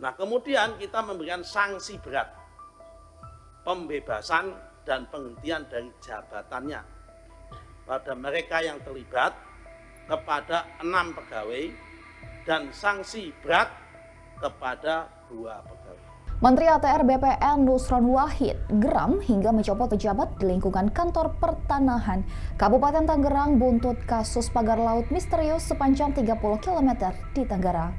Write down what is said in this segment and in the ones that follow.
Nah, kemudian kita memberikan sanksi berat, pembebasan dan penghentian dari jabatannya pada mereka yang terlibat kepada 6 pegawai dan sanksi berat kepada 2 pegawai. Menteri ATR BPN Nusron Wahid geram hingga mencopot pejabat di lingkungan kantor pertanahan Kabupaten Tangerang buntut kasus pagar laut misterius sepanjang 30 km di Tangerang.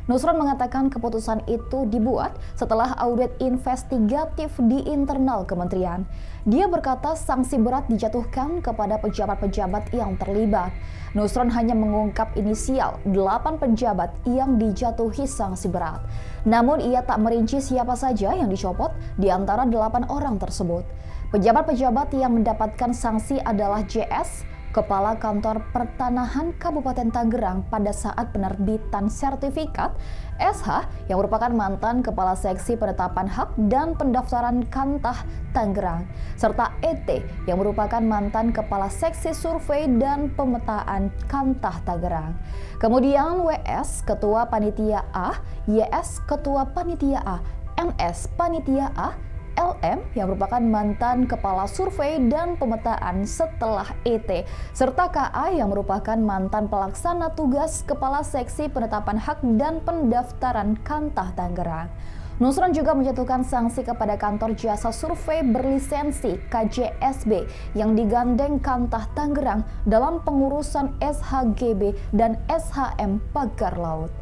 Nusron mengatakan keputusan itu dibuat setelah audit investigatif di internal kementerian. Dia berkata sanksi berat dijatuhkan kepada pejabat-pejabat yang terlibat. Nusron hanya mengungkap inisial 8 pejabat yang dijatuhi sanksi berat. Namun ia tak merinci siapa saja yang dicopot di antara 8 orang tersebut. Pejabat-pejabat yang mendapatkan sanksi adalah JS, Kepala Kantor Pertanahan Kabupaten Tangerang pada saat penerbitan sertifikat, SH yang merupakan mantan Kepala Seksi Penetapan Hak dan Pendaftaran Kantah Tangerang, serta ET yang merupakan mantan Kepala Seksi Survei dan Pemetaan Kantah Tangerang. Kemudian WS Ketua Panitia A, YS Ketua Panitia A, MS Panitia A, LM yang merupakan mantan Kepala Survei dan Pemetaan setelah ET, serta KA yang merupakan mantan pelaksana tugas Kepala Seksi Penetapan Hak dan Pendaftaran Kantah Tangerang. Nusron juga menjatuhkan sanksi kepada kantor jasa survei berlisensi KJSB yang digandeng Kantah Tangerang dalam pengurusan SHGB dan SHM pagar laut.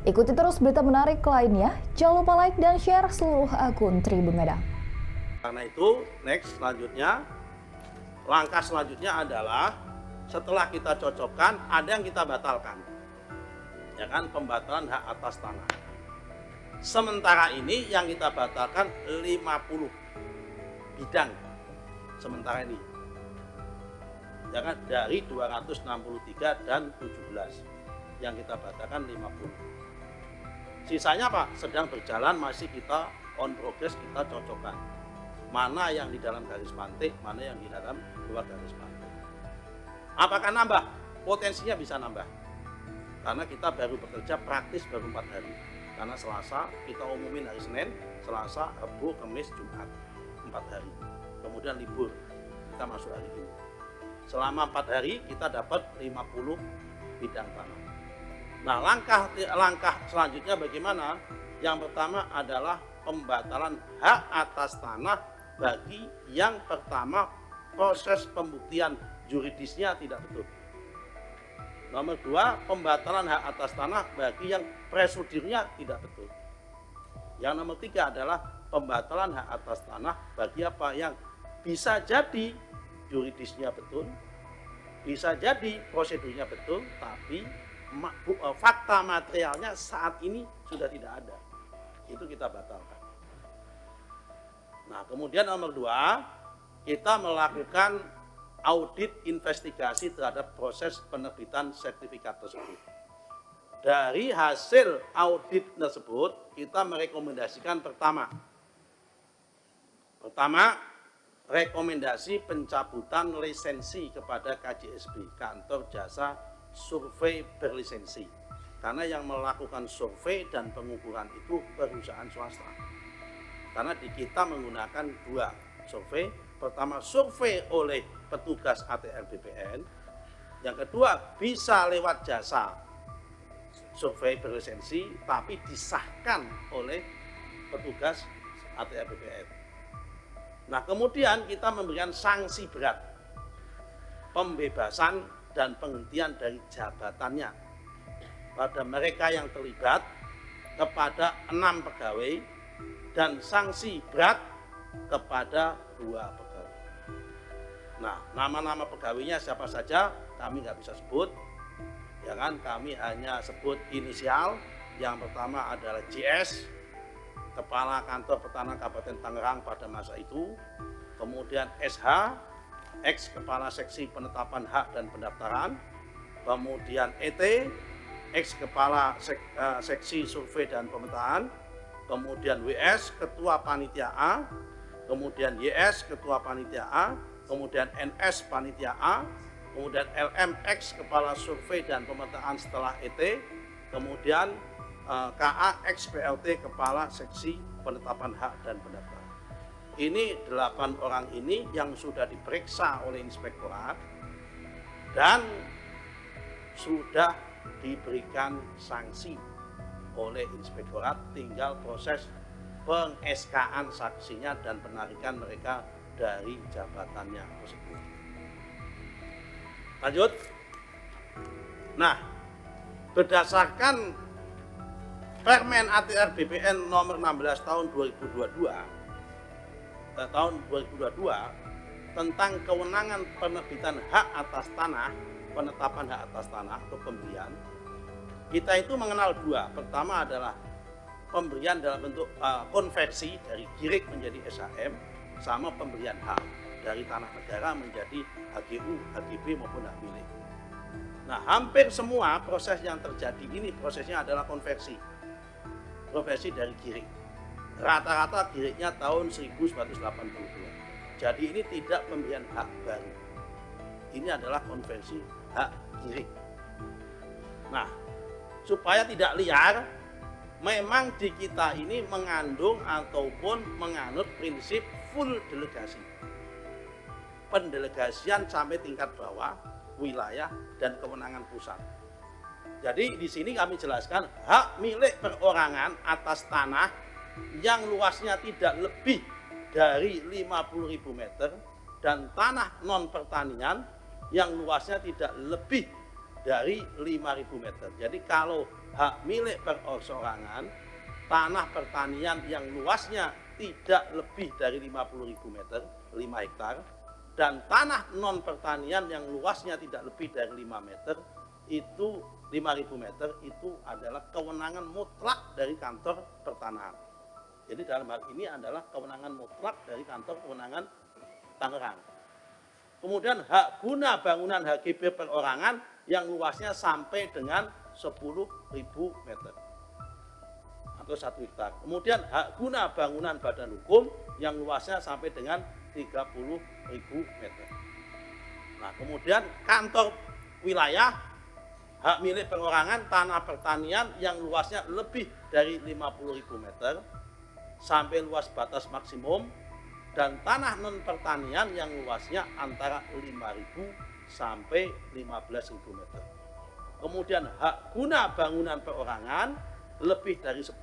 Ikuti terus berita menarik lainnya, jangan lupa like dan share seluruh akun Tribun Medan. Karena itu, langkah selanjutnya adalah setelah kita cocokkan, ada yang kita batalkan. Ya kan, pembatalan hak atas tanah. Sementara ini yang kita batalkan 50 bidang. Sementara ini. Ya kan, dari 263 dan 17. Yang kita batalkan 50. Sisanya Pak, sedang berjalan, masih kita on progress, kita cocokkan. Mana yang di dalam garis pantai, mana yang di dalam luar garis pantai. Apakah nambah? Potensinya bisa nambah. Karena kita baru bekerja praktis baru 4 hari. Karena Selasa kita umumin hari Senin, Selasa, Rabu, Kamis, Jumat. 4 hari. Kemudian libur, kita masuk hari ini. Selama 4 hari kita dapat 50 bidang tanah. Nah, langkah selanjutnya bagaimana? Yang pertama adalah pembatalan hak atas tanah bagi yang pertama proses pembuktian yuridisnya tidak betul. Nomor 2, pembatalan hak atas tanah bagi yang prosedurnya tidak betul. Yang nomor 3 adalah pembatalan hak atas tanah bagi apa yang bisa jadi yuridisnya betul, bisa jadi prosedurnya betul, tapi fakta materialnya saat ini sudah tidak ada. Itu kita batalkan. Nah, kemudian nomor 2, kita melakukan audit investigasi terhadap proses penerbitan sertifikat tersebut. Dari hasil audit tersebut, kita merekomendasikan pertama, rekomendasi pencabutan lisensi kepada KJSB, Kantor Jasa Survei Berlisensi. Karena yang melakukan survei dan pengukuran itu perusahaan swasta. Karena di kita menggunakan 2 survei. Pertama, survei oleh petugas ATR BPN. Yang kedua, bisa lewat jasa survei berlisensi, tapi disahkan oleh petugas ATR BPN. Nah, kemudian kita memberikan sanksi berat, pembebasan dan penghentian dari jabatannya pada mereka yang terlibat kepada 6 pegawai dan sanksi berat kepada 2 pegawai. Nah, nama-nama pegawainya siapa saja kami nggak bisa sebut, ya kan? Kami hanya sebut inisial. Yang pertama adalah JS, Kepala Kantor Pertanahan Kabupaten Tangerang pada masa itu. Kemudian SH, ex Kepala Seksi Penetapan Hak dan Pendaftaran. Kemudian ET, ex Kepala Seksi Survei dan Pemetaan. Kemudian WS, Ketua Panitia A, kemudian YS, Ketua Panitia A, kemudian NS, Panitia A, kemudian LM, X, Kepala Survei dan Pemetaan setelah ET, kemudian KA XPLT Kepala Seksi Penetapan Hak dan Pendaftaran. Ini 8 orang ini yang sudah diperiksa oleh inspektorat dan sudah diberikan sanksi oleh inspektorat, tinggal proses peng-SK-an saksinya dan penarikan mereka dari jabatannya tersebut. Lanjut. Nah, berdasarkan Permen ATR BPN nomor 16 tahun 2022 tentang kewenangan penerbitan hak atas tanah, penetapan hak atas tanah atau pembelian, kita itu mengenal dua. Pertama adalah pemberian dalam bentuk konversi dari GIRIK menjadi SHM, sama pemberian hak dari tanah negara menjadi HGU, HGB maupun hak milik. Nah, hampir semua proses yang terjadi ini prosesnya adalah konversi dari GIRIK. Rata-rata GIRIKnya tahun 1982. Jadi ini tidak pemberian hak baru. Ini adalah konversi hak GIRIK. Nah, supaya tidak liar, memang di kita ini mengandung ataupun menganut prinsip full delegasi. Pendelegasian sampai tingkat bawah, wilayah, dan kewenangan pusat. Jadi di sini kami jelaskan hak milik perorangan atas tanah yang luasnya tidak lebih dari 50.000 meter dan tanah non pertanian yang luasnya tidak lebih dari 5.000 meter. Jadi kalau hak milik perorangan, tanah pertanian yang luasnya tidak lebih dari 50.000 meter, 5 hektar, dan tanah non pertanian yang luasnya tidak lebih dari 5 meter, itu 5.000 meter, itu adalah kewenangan mutlak dari kantor pertanahan. Jadi dalam hal ini adalah kewenangan mutlak dari kantor kewenangan Tangerang. Kemudian hak guna bangunan HGB perorangan yang luasnya sampai dengan 10.000 meter atau 1 hektar. Kemudian hak guna bangunan badan hukum yang luasnya sampai dengan 30.000 meter. Nah, kemudian kantor wilayah hak milik perorangan tanah pertanian yang luasnya lebih dari 50.000 meter sampai luas batas maksimum, dan tanah non pertanian yang luasnya antara 5.000 sampai 15.000 meter. Kemudian hak guna bangunan perorangan lebih dari 10.000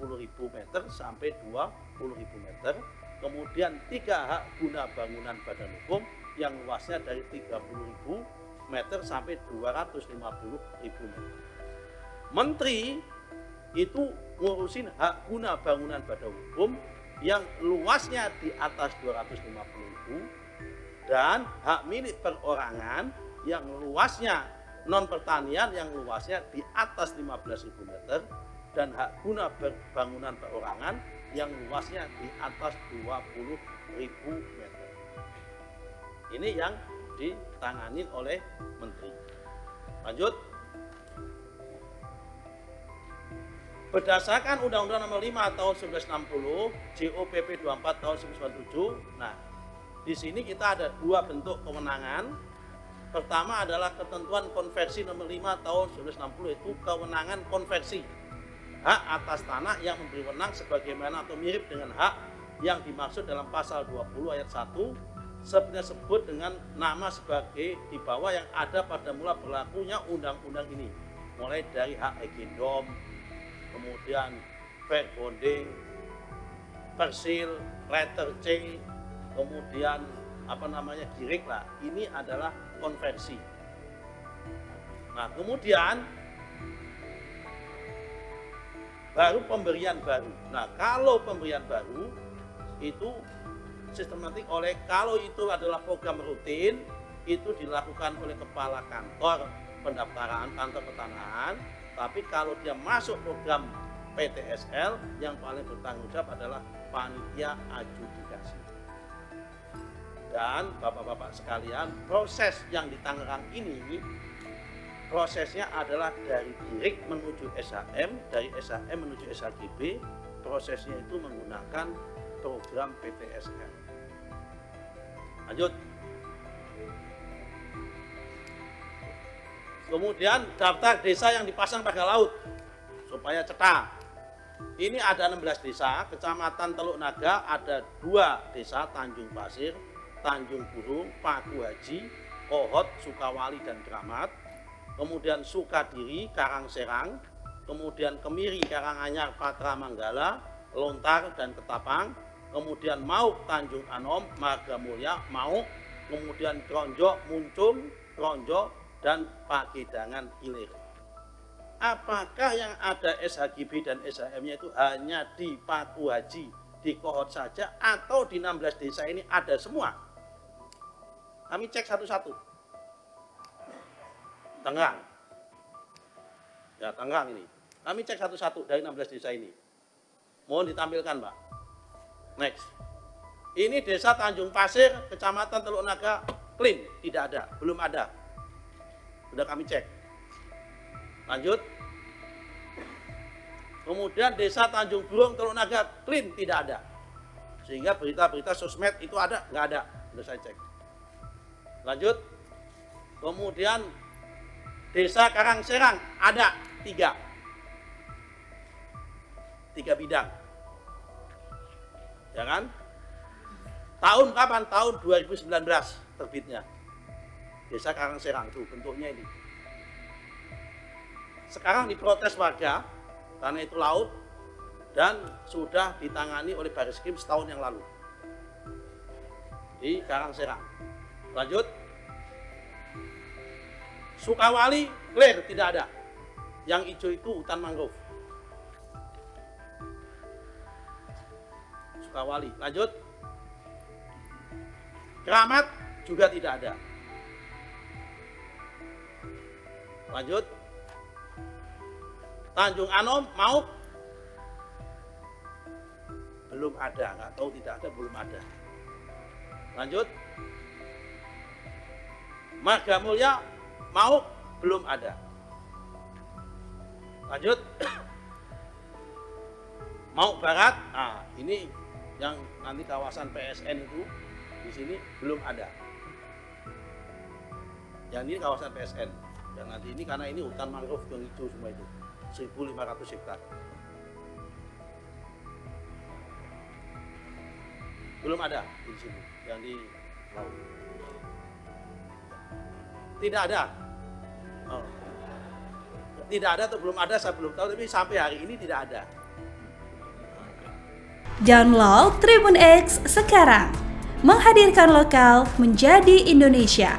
meter sampai 20.000 meter. Kemudian 3 hak guna bangunan badan hukum yang luasnya dari 30.000 meter sampai 250.000 meter. Menteri itu ngurusin hak guna bangunan badan hukum yang luasnya di atas 250.000 dan hak milik perorangan yang luasnya non pertanian yang luasnya di atas 15.000 meter dan hak guna bangunan perorangan yang luasnya di atas 20.000 meter. Ini yang ditangani oleh Menteri. Lanjut. Berdasarkan Undang-Undang Nomor 5 Tahun 1960, JOPP 24 Tahun 1997. Nah, di sini kita ada 2 bentuk kewenangan. Pertama adalah ketentuan konversi nomor 5 tahun 1960, yaitu kewenangan konversi hak atas tanah yang memberi wewenang sebagaimana atau mirip dengan hak yang dimaksud dalam pasal 20 ayat 1 sebenarnya sebut dengan nama sebagai di bawah yang ada pada mula berlakunya undang-undang ini, mulai dari hak agendom, kemudian fair bonding, persil, letter C, kemudian GIRIK lah. Ini adalah konversi. Nah, kemudian baru pemberian baru. Nah, kalau pemberian baru itu sistematik kalau itu adalah program rutin, itu dilakukan oleh kepala kantor pendaftaran, kantor pertanahan. Tapi kalau dia masuk program PTSL, yang paling bertanggung jawab adalah panitia adjudikasi. Dan bapak-bapak sekalian, proses yang di Tangerang ini prosesnya adalah dari GIRIK menuju SHM, dari SHM menuju SHGB. Prosesnya itu menggunakan program PTSL. Lanjut. Kemudian daftar desa yang dipasang pagar laut supaya cetak. Ini ada 16 desa, Kecamatan Teluk Naga ada 2 desa, Tanjung Pasir, Tanjung Burung, Paku Haji, Kohot, Sukawali, dan Kramat. Kemudian Sukadiri, Karangserang, kemudian Kemiri, Karanganyar, Patra Manggala, Lontar, dan Ketapang. Kemudian Mauk, Tanjung Anom, Margamulya, Mauk, kemudian Kronjo, Muncung, Kronjo, dan Pagedangan Hilir. Apakah yang ada SHGB dan SHM-nya itu hanya di Paku Haji, di Kohot saja, atau di 16 desa ini ada semua? Kami cek satu-satu. Tangerang. Ya, Tangerang ini. Kami cek satu-satu dari 16 desa ini. Mohon ditampilkan, Pak. Next. Ini desa Tanjung Pasir, Kecamatan Teluk Naga, clean, tidak ada, belum ada. Sudah kami cek. Lanjut. Kemudian desa Tanjung Burung, Teluk Naga, clean, tidak ada. Sehingga berita-berita sosmed itu ada, nggak ada. Sudah saya cek. Lanjut. Kemudian desa Karangserang ada 3 bidang. Ya kan? Tahun kapan? Tahun 2019 terbitnya. Desa Karangserang itu bentuknya ini. Sekarang diprotes warga karena itu laut dan sudah ditangani oleh Baris Krim setahun yang lalu di Karangserang. Lanjut. Sukawali clear, tidak ada. Yang hijau itu hutan mangrove. Sukawali. Lanjut. Kramat juga tidak ada. Lanjut. Tanjung Anom, Mauk, belum ada, nggak tahu tidak ada, belum ada. Lanjut. Margamulya, Mauk, belum ada. Lanjut. Mauk Barat, ini yang nanti kawasan PSN itu, di sini belum ada. Yang ini kawasan PSN, yang nanti ini karena ini hutan mangrove yang hijau semua itu. 1.500 hektar. Belum ada di sini, yang di laut. Tidak ada. Oh. Tidak ada atau belum ada, saya belum tahu, tapi sampai hari ini tidak ada. Download Tribun X sekarang, menghadirkan lokal menjadi Indonesia.